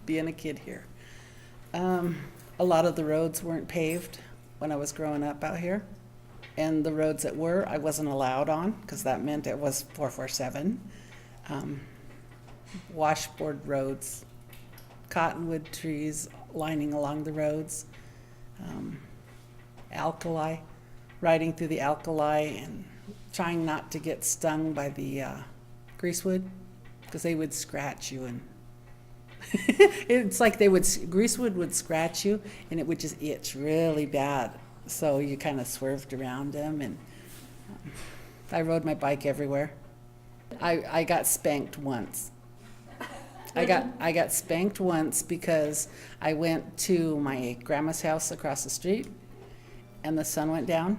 being a kid here. A lot of the roads weren't paved when I was growing up out here. And the roads that were, I wasn't allowed on because that meant it was 447. Washboard roads, cottonwood trees lining along the roads, alkali, riding through the alkali and trying not to get stung by the greasewood because they would scratch you, and it's like greasewood would scratch you and it would just itch really bad. So you kind of swerved around them, and I rode my bike everywhere. I got spanked once. I got spanked once because I went to my grandma's house across the street and the sun went down,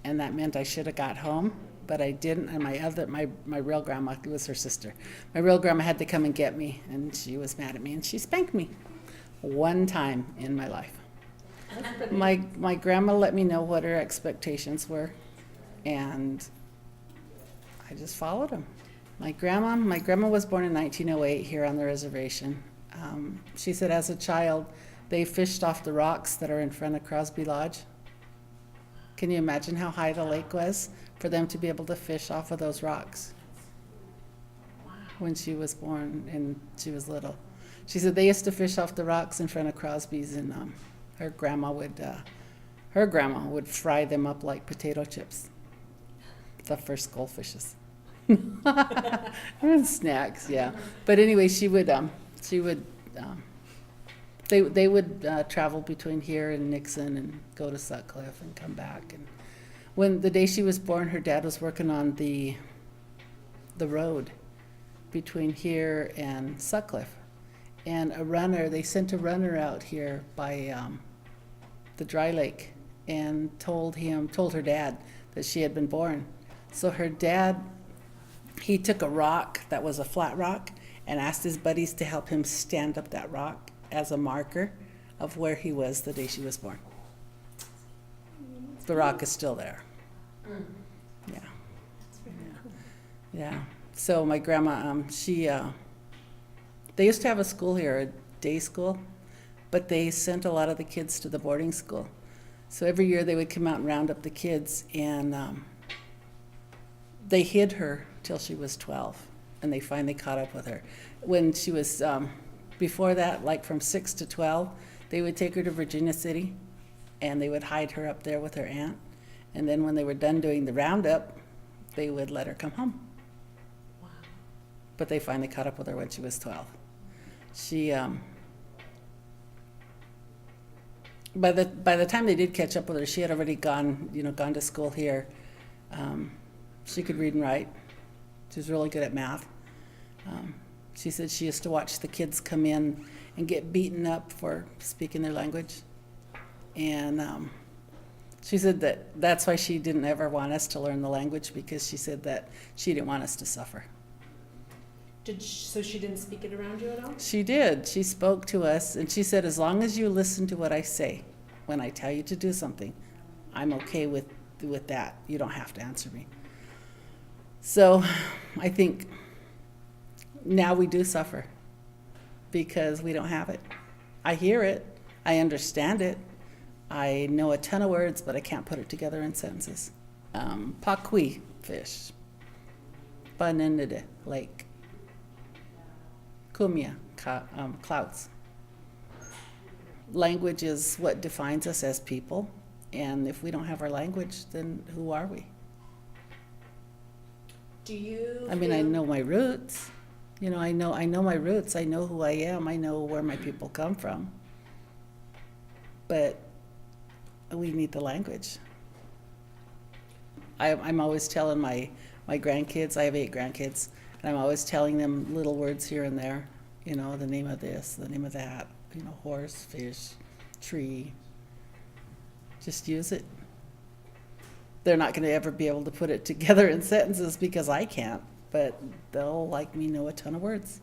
and that meant I should have got home, but I didn't. And my real grandma, it was her sister. My real grandma had to come and get me, and she was mad at me and she spanked me one time in my life. My grandma let me know what her expectations were, and I just followed them. My grandma was born in 1908 here on the reservation. She said as a child, they fished off the rocks that are in front of Crosby Lodge. Can you imagine how high the lake was for them to be able to fish off of those rocks? When she was born and she was little. She said they used to fish off the rocks in front of Crosby's, and her grandma would fry them up like potato chips. The first goldfishes. Snacks, yeah. But anyway, they would travel between here and Nixon and go to Sutcliffe and come back. And when the day she was born, her dad was working on the road between here and Sutcliffe. And they sent a runner out here by the dry lake and told her dad that she had been born. So her dad, he took a rock that was a flat rock and asked his buddies to help him stand up that rock as a marker of where he was the day she was born. The rock is still there. Yeah. Yeah. So my grandma, they used to have a school here, a day school, but they sent a lot of the kids to the boarding school. So every year they would come out and round up the kids, and they hid her till she was 12, and they finally caught up with her. When she was, before that, like from 6 to 12, they would take her to Virginia City, and they would hide her up there with her aunt. And then when they were done doing the roundup, they would let her come home. Wow. But they finally caught up with her when she was 12. She, by the time they did catch up with her, she had already gone to school here. She could read and write. She was really good at math. She said she used to watch the kids come in and get beaten up for speaking their language. And she said that's why she didn't ever want us to learn the language, because she said that she didn't want us to suffer. So she didn't speak it around you at all? She did. She spoke to us, and she said, as long as you listen to what I say, when I tell you to do something, I'm okay with that. You don't have to answer me. So I think now we do suffer because we don't have it. I hear it. I understand it. I know a ton of words, but I can't put it together in sentences. Pakui, fish. Banenede, lake. Kumia, clouds. Language is what defines us as people, and if we don't have our language, then who are we? I know my roots. I know my roots. I know who I am. I know where my people come from. But we need the language. I'm always telling my grandkids, I have 8 grandkids, and I'm always telling them little words here and there, the name of this, the name of that, horse, fish, tree. Just use it. They're not going to ever be able to put it together in sentences because I can't, but they'll, like me, know a ton of words.